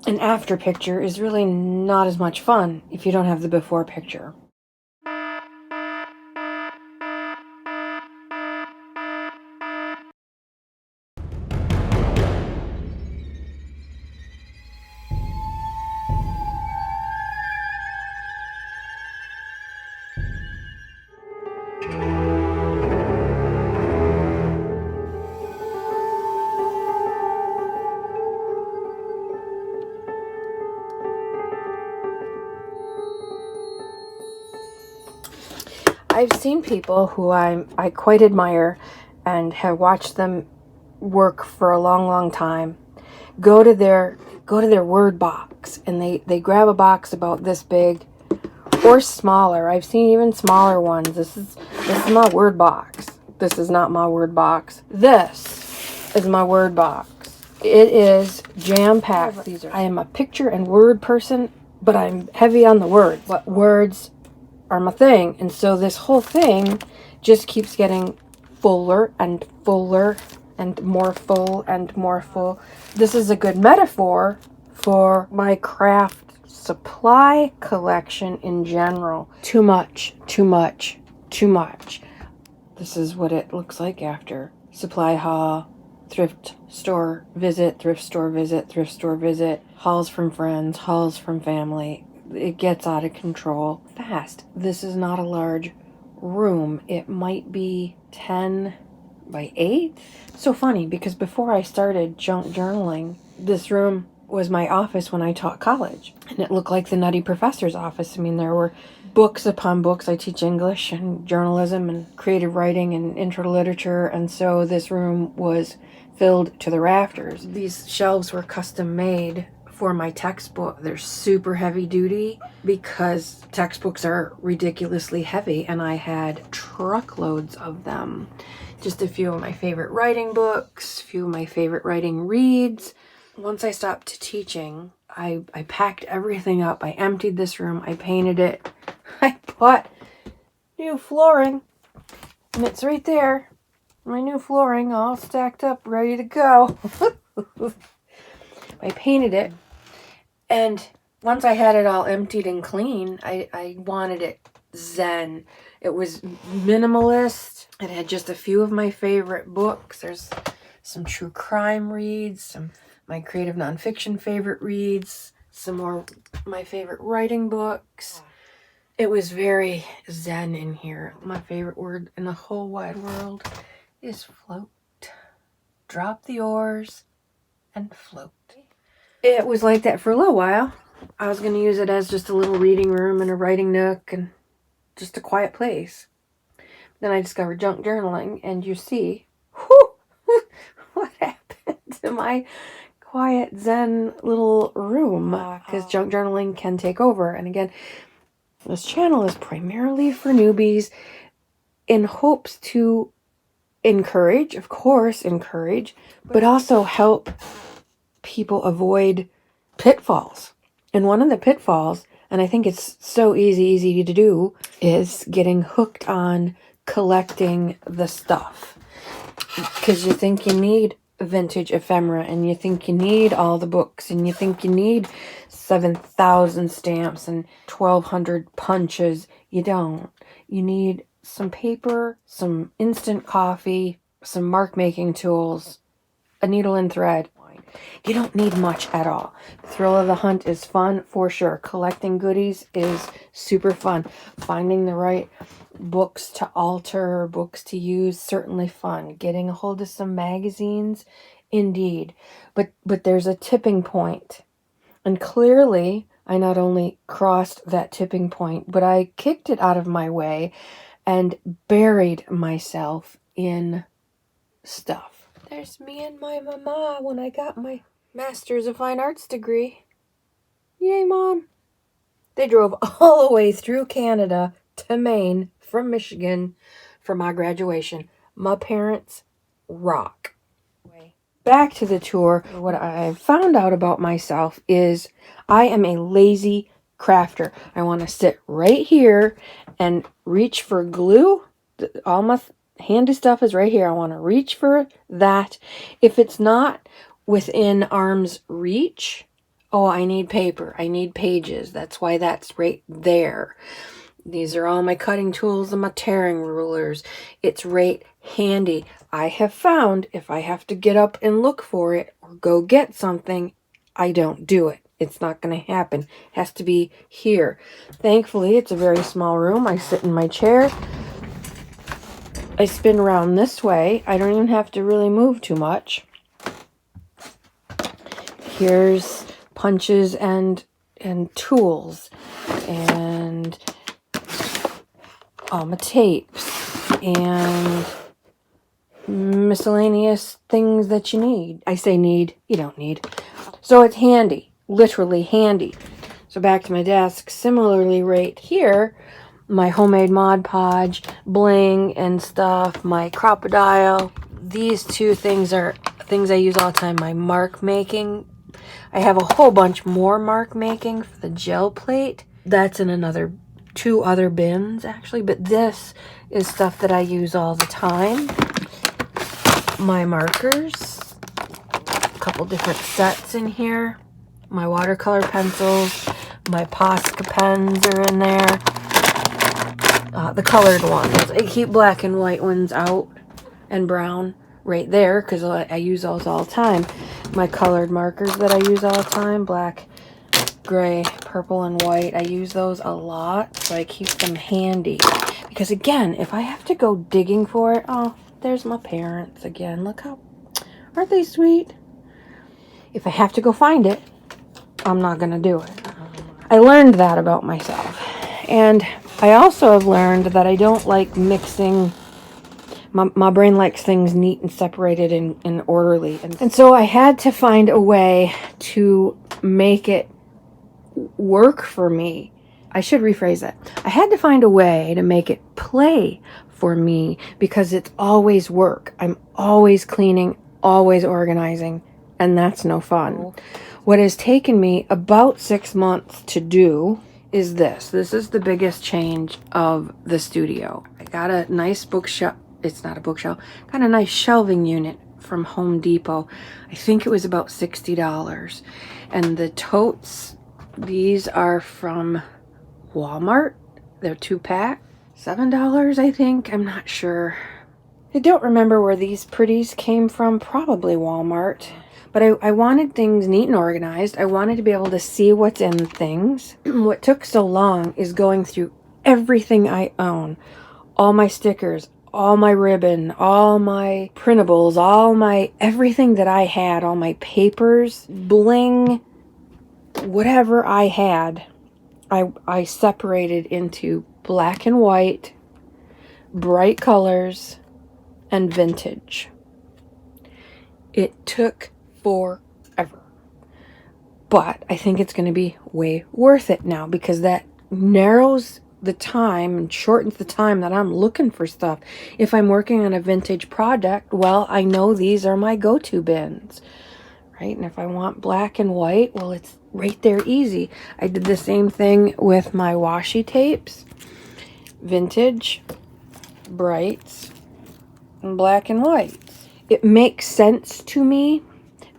An after picture is really not as much fun if you don't have the before picture. I've seen people who I quite admire and have watched them work for a long, long time go to their word box, and they grab a box about this big or smaller. I've seen even smaller ones. This is my word box. This is not my word box. This is my word box. It is jam-packed. I am a picture and word person, but I'm heavy on the words. But words are my thing, and so this whole thing just keeps getting fuller and fuller and more full and more full. This is a good metaphor for my craft supply collection in general. Too much, too much, too much. This is what it looks like after supply haul, thrift store visit, thrift store visit, thrift store visit, hauls from friends, hauls from family. It gets out of control fast. This is not a large room. It might be 10 by 8. So funny, because before I started junk journaling, this room was my office when I taught college, and it looked like the nutty professor's office. I mean, there were books upon books. I teach English and journalism and creative writing and intro to literature, and so this room was filled to the rafters. These shelves were custom made for my textbook. They're super heavy duty because textbooks are ridiculously heavy, and I had truckloads of them. Just a few of my favorite writing books, a few of my favorite writing reads. Once I stopped teaching, I packed everything up. I emptied this room. I painted it. I bought new flooring, and it's right there. My new flooring all stacked up, ready to go. I painted it, and once I had it all emptied and clean, I wanted it zen. It was minimalist. It had just a few of my favorite books. There's some true crime reads, some my creative nonfiction favorite reads, some more my favorite writing books. It was very zen in here. My favorite word in the whole wide world is float. Drop the oars and float. It was like that for a little while. I was going to use it as just a little reading room and a writing nook and just a quiet place. Then I discovered junk journaling, and you see, what happened to my quiet zen little room, because junk journaling can take over. And again, this channel is primarily for newbies in hopes to encourage, of course, but also help people avoid pitfalls. And one of the pitfalls, and I think it's so easy to do, is getting hooked on collecting the stuff. Because you think you need vintage ephemera, and you think you need all the books, and you think you need 7,000 stamps and 1,200 punches. You don't. You need some paper, some instant coffee, some mark making tools, a needle and thread. You don't need much at all. The thrill of the hunt is fun, for sure. Collecting goodies is super fun. Finding the right books to alter, books to use, certainly fun. Getting a hold of some magazines, indeed. But there's a tipping point. And clearly, I not only crossed that tipping point, but I kicked it out of my way and buried myself in stuff. There's me and my mama when I got my Master's of Fine Arts degree. Yay, Mom. They drove all the way through Canada to Maine from Michigan for my graduation. My parents rock. Back to the tour. What I found out about myself is I am a lazy crafter. I want to sit right here and reach for glue. All my handy stuff is right here. I want to reach for that. If it's not within arm's reach, Oh, I need paper. I need pages. That's why that's right there. These are all my cutting tools and my tearing rulers. It's right handy. I have found if I have to get up and look for it or go get something, I don't do it. It's not going to happen. It has to be here. Thankfully, it's a very small room. I sit in my chair. I spin around this way. I don't even have to really move too much. Here's punches and tools and my tapes and miscellaneous things that you need. I say need, you don't need. So it's handy, literally handy. So back to my desk. Similarly, right here, my homemade Mod Podge, bling and stuff, my crocodile. These two things are things I use all the time. My mark making. I have a whole bunch more mark making for the gel plate. That's in two other bins actually, but this is stuff that I use all the time. My markers, a couple different sets in here. My watercolor pencils, my Posca pens are in there. The colored ones. I keep black and white ones out and brown right there because I use those all the time. My colored markers that I use all the time, black, gray, purple, and white. I use those a lot, so I keep them handy. Because again, if I have to go digging for it, oh, there's my parents again. Look how, aren't they sweet? If I have to go find it, I'm not going to do it. I learned that about myself. And I also have learned that I don't like mixing. My brain likes things neat and separated and orderly. And so I had to find a way to make it work for me. I should rephrase that. I had to find a way to make it play for me because it's always work. I'm always cleaning, always organizing, and that's no fun. What has taken me about 6 months to do is this. This is the biggest change of the studio. I got a nice bookshelf. It's not a bookshelf. Got a nice shelving unit from Home Depot. I think it was about $60. And the totes, these are from Walmart. They're 2-pack. $7, I think. I'm not sure. I don't remember where these pretties came from. Probably Walmart. But I wanted things neat and organized. I wanted to be able to see what's in things. What took so long is going through everything I own. All my stickers, all my ribbon, all my printables, everything that I had, all my papers, bling, whatever I had, I separated into black and white, bright colors, and vintage. It took forever. But I think it's going to be way worth it now because that narrows the time and shortens the time that I'm looking for stuff. If I'm working on a vintage project, well, I know these are my go-to bins, right? And if I want black and white, well, it's right there easy. I did the same thing with my washi tapes. Vintage, brights, and black and whites. It makes sense to me.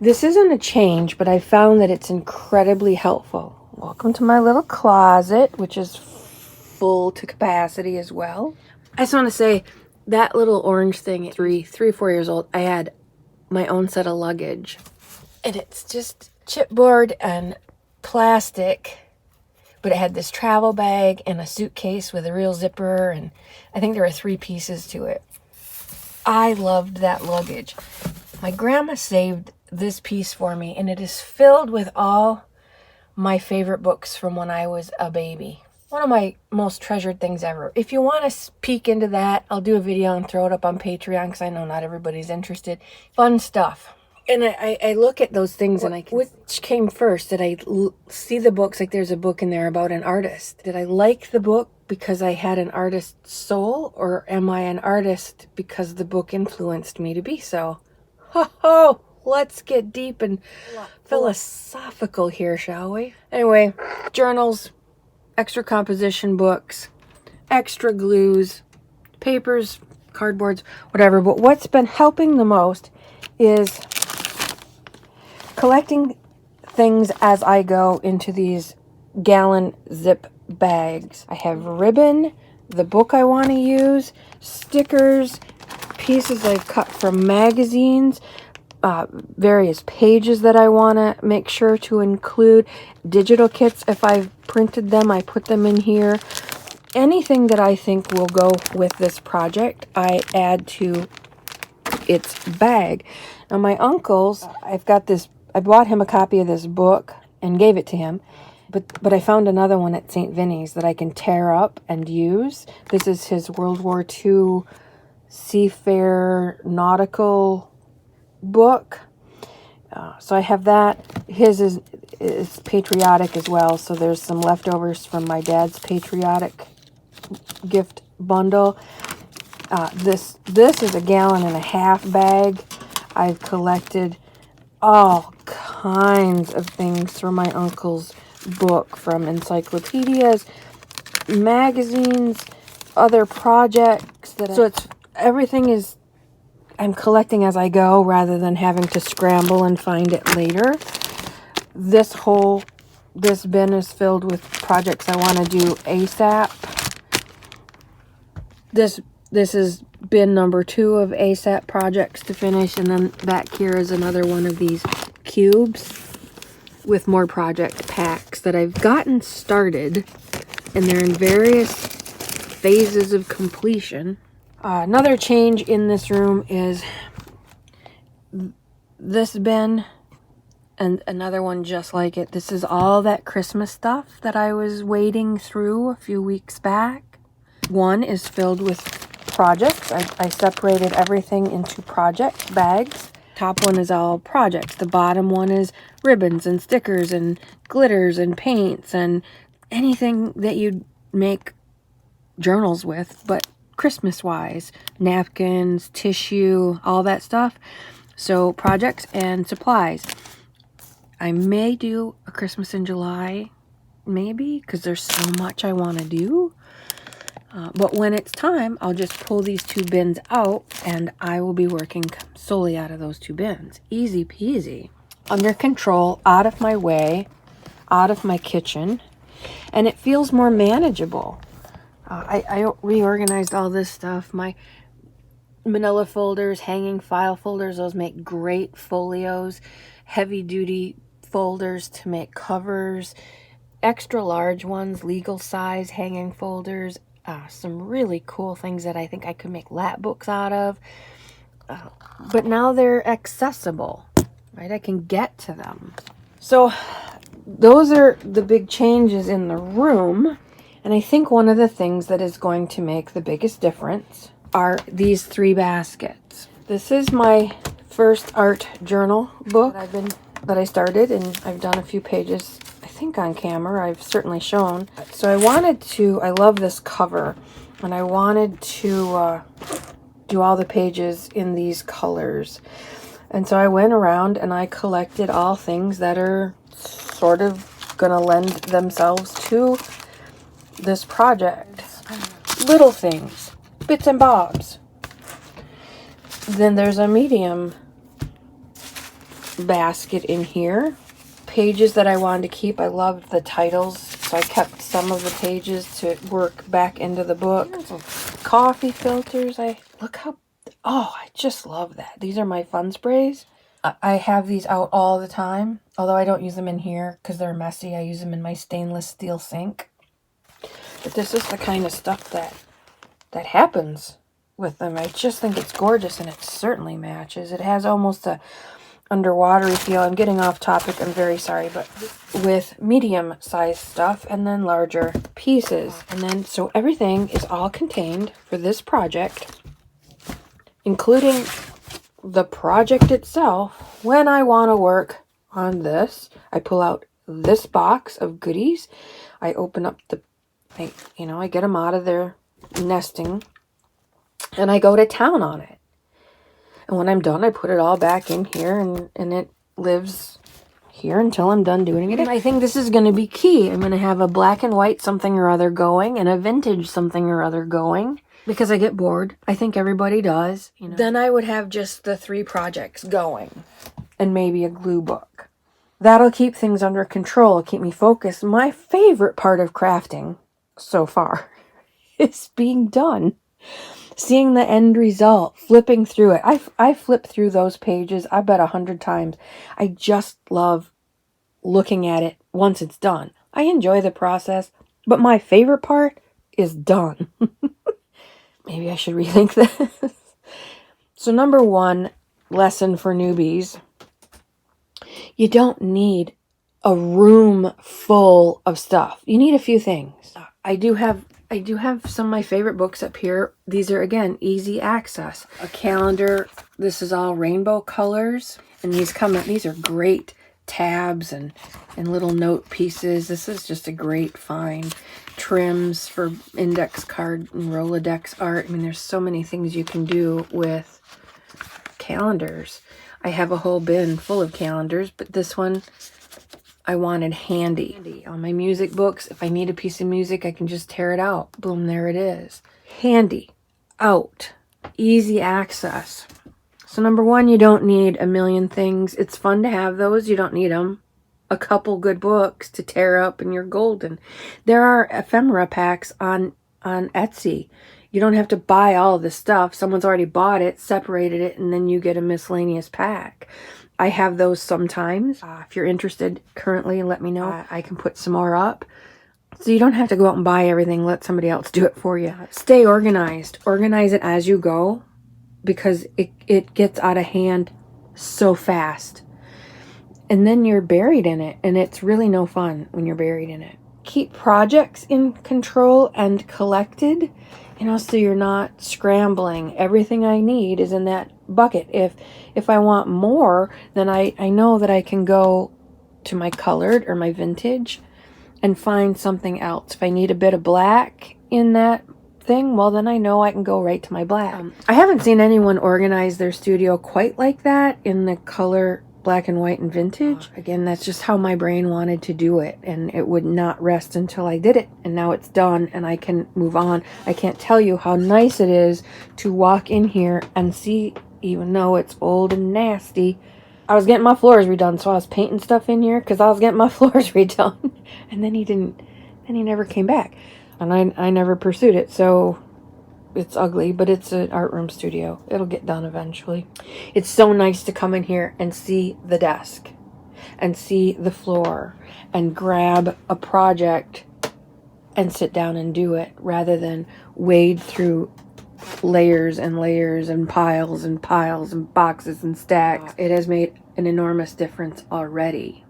This isn't a change, but I found that it's incredibly helpful. Welcome to my little closet, which is full to capacity as well. I just want to say that little orange thing, three or 4 years old, I had my own set of luggage. And it's just chipboard and plastic, but it had this travel bag and a suitcase with a real zipper, and I think there were 3 pieces to it. I loved that luggage. My grandma saved this piece for me, and it is filled with all my favorite books from when I was a baby. One of my most treasured things ever. If you want to peek into that, I'll do a video and throw it up on Patreon because I know not everybody's interested. Fun stuff. And I look at those things and which came first? Did I see the books, like there's a book in there about an artist? Did I like the book because I had an artist's soul, or am I an artist because the book influenced me to be so? Ho ho! Let's get deep and philosophical here, shall we? Anyway, journals, extra composition books, extra glues, papers, cardboards, whatever. But what's been helping the most is collecting things as I go into these gallon zip bags. I have ribbon, the book I want to use, stickers, pieces I've cut from magazines, various pages that I want to make sure to include, digital kits. If I've printed them, I put them in here. Anything that I think will go with this project, I add to its bag. Now my uncle's, I bought him a copy of this book and gave it to him, but I found another one at St. Vinny's that I can tear up and use. This is his World War II seafarer nautical book. So I have that. His is patriotic as well, so there's some leftovers from my dad's patriotic gift bundle. This is a 1.5 gallon bag. I've collected all kinds of things from my uncle's book, from encyclopedias, magazines, other projects everything is, I'm collecting as I go rather than having to scramble and find it later. This bin is filled with projects I want to do ASAP. This is bin number 2 of ASAP projects to finish, and then back here is another one of these cubes with more project packs that I've gotten started, and they're in various phases of completion. Another change in this room is this bin and another one just like it. This is all that Christmas stuff that I was wading through a few weeks back. One is filled with projects. I separated everything into project bags. Top one is all projects. The bottom one is ribbons and stickers and glitters and paints and anything that you'd make journals with, but Christmas-wise. Napkins, tissue, all that stuff. So projects and supplies. I may do a Christmas in July, maybe, because there's so much I want to do. But when it's time, I'll just pull these 2 bins out, and I will be working solely out of those 2 bins. Easy peasy. Under control, out of my way, out of my kitchen, and it feels more manageable. I reorganized all this stuff. My manila folders, hanging file folders, those make great folios. Heavy-duty folders to make covers. Extra large ones, legal size hanging folders. Some really cool things that I think I could make lap books out of. But now they're accessible, right? I can get to them. So those are the big changes in the room. And I think one of the things that is going to make the biggest difference are these 3 baskets. This is my first art journal book that I started, and I've done a few pages, I think on camera. I've certainly shown. So I love this cover, and I wanted to do all the pages in these colors. And so I went around and I collected all things that are sort of gonna lend themselves to this project. Little things, bits and bobs. Then there's a medium basket in here. Pages that I wanted to keep. I loved the titles, so I kept some of the pages to work back into the book. Coffee filters. I just love that. These are my fun sprays. I have these out all the time, although I don't use them in here because they're messy. I use them in my stainless steel sink. But this is the kind of stuff that happens with them. I just think it's gorgeous, and it certainly matches. It has almost a underwatery feel. I'm getting off topic, I'm very sorry, but with medium sized stuff and then larger pieces. And then, so everything is all contained for this project, including the project itself. When I want to work on this, I pull out this box of goodies. I open up I get them out of their nesting, and I go to town on it. And when I'm done, I put it all back in here, and it lives here until I'm done doing it. And I think this is going to be key. I'm going to have a black and white something or other going, and a vintage something or other going, because I get bored. I think everybody does. Then I would have just the 3 projects going, and maybe a glue book. That'll keep things under control, keep me focused. My favorite part of crafting so far is being done. Seeing the end result, flipping through it. I flip through those pages, I bet 100 times. I just love looking at it once it's done. I enjoy the process, but my favorite part is done. Maybe I should rethink this. So number 1 lesson for newbies. You don't need a room full of stuff. You need a few things. I do have some of my favorite books up here. These are, again, easy access. A calendar. This is all rainbow colors. And these are great tabs and little note pieces. This is just a great find. Trims for index card and Rolodex art. I mean, there's so many things you can do with calendars. I have a whole bin full of calendars, but this one I wanted handy. On my music books, if I need a piece of music, I can just tear it out. Boom, there it is. Handy, out, easy access. So number 1, you don't need a million things. It's fun to have those. You don't need them. A couple good books to tear up and you're golden. There are ephemera packs on Etsy. You don't have to buy all of this stuff. Someone's already bought it, separated it, and then you get a miscellaneous pack. I have those sometimes. If you're interested currently, let me know. I can put some more up. So you don't have to go out and buy everything. Let somebody else do it for you. Stay organized. Organize it as you go, because it gets out of hand so fast. And then you're buried in it, and it's really no fun when you're buried in it. Keep projects in control and collected, so you're not scrambling. Everything I need is in that bucket. If I want more, then I know that I can go to my colored or my vintage and find something else. If I need a bit of black in that thing, well, then I know I can go right to my black. I haven't seen anyone organize their studio quite like that in the color black and white and vintage. Again, that's just how my brain wanted to do it, and it would not rest until I did it. And now it's done and I can move on. I can't tell you how nice it is to walk in here and see, even though it's old and nasty. I was getting my floors redone, so I was painting stuff in here because I was getting my floors redone. And then he never came back. And I never pursued it, so it's ugly, but it's an art room studio. It'll get done eventually. It's so nice to come in here and see the desk and see the floor and grab a project and sit down and do it, rather than wade through layers and layers and piles and boxes and stacks. It has made an enormous difference already.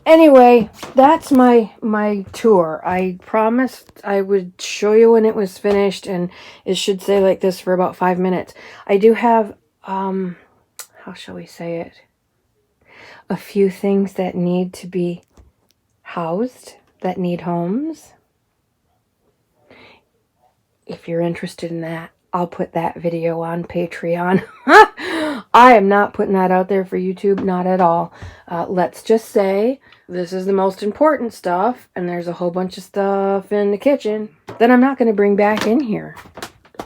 Anyway, that's my tour. I promised I would show you when it was finished, and it should stay like this for about 5 minutes. I do have, how shall we say it? A few things that need to be housed, that need homes. If you're interested in that, I'll put that video on Patreon. I am not putting that out there for YouTube, not at all. Let's just say this is the most important stuff, and there's a whole bunch of stuff in the kitchen that I'm not going to bring back in here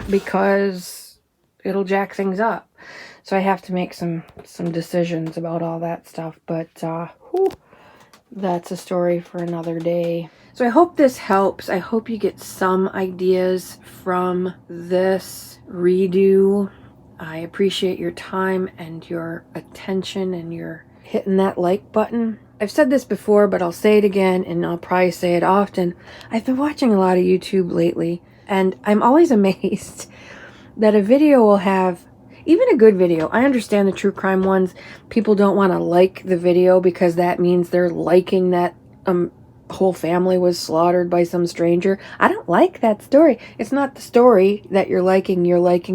because it'll jack things up. So I have to make some decisions about all that stuff, but that's a story for another day. So I hope this helps. I hope you get some ideas from this redo. I appreciate your time and your attention and your hitting that like button. I've said this before, but I'll say it again, and I'll probably say it often. I've been watching a lot of YouTube lately, and I'm always amazed that a video will have, even a good video. I understand the true crime ones. People don't want to like the video because that means they're liking that whole family was slaughtered by some stranger. I don't like that story. It's not the story that you're liking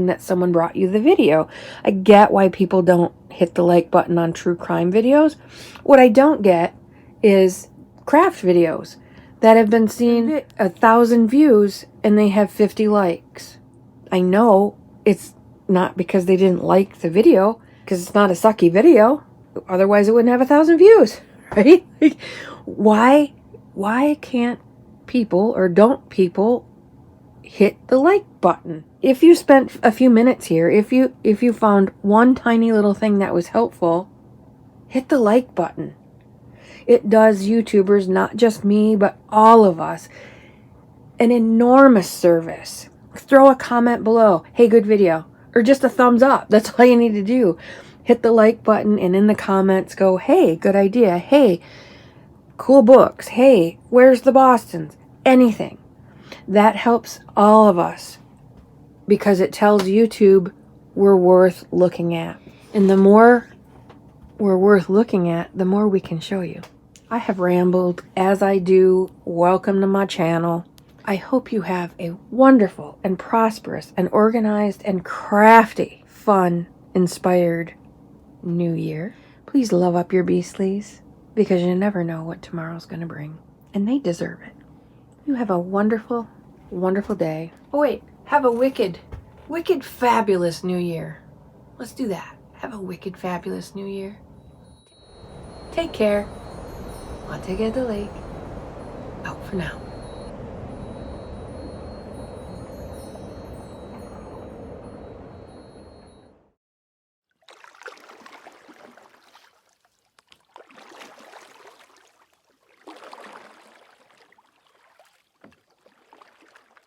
that someone brought you the video. I get why people don't hit the like button on true crime videos. What I don't get is craft videos that have been seen 1,000 views and they have 50 likes. I know it's not because they didn't like the video, because it's not a sucky video. Otherwise it wouldn't have 1,000 views, right? Like, why can't people, or don't people, hit the like button? If you spent a few minutes here, if you found one tiny little thing that was helpful, hit the like button. It does YouTubers, not just me, but all of us, an enormous service. Throw a comment below. Hey, good video. Or just a thumbs up. That's all you need to do. Hit the like button and in the comments go, hey, good idea. Hey, cool books. Hey, where's the Bostons? Anything. That helps all of us because it tells YouTube we're worth looking at. And the more we're worth looking at, the more we can show you. I have rambled as I do. Welcome to my channel. I hope you have a wonderful and prosperous and organized and crafty, fun, inspired new year. Please love up your beastlies because you never know what tomorrow's going to bring. And they deserve it. You have a wonderful, wonderful day. Oh wait, have a wicked, fabulous new year. Let's do that. Have a wicked, fabulous new year. Take care. I'll take you at the lake. Out for now.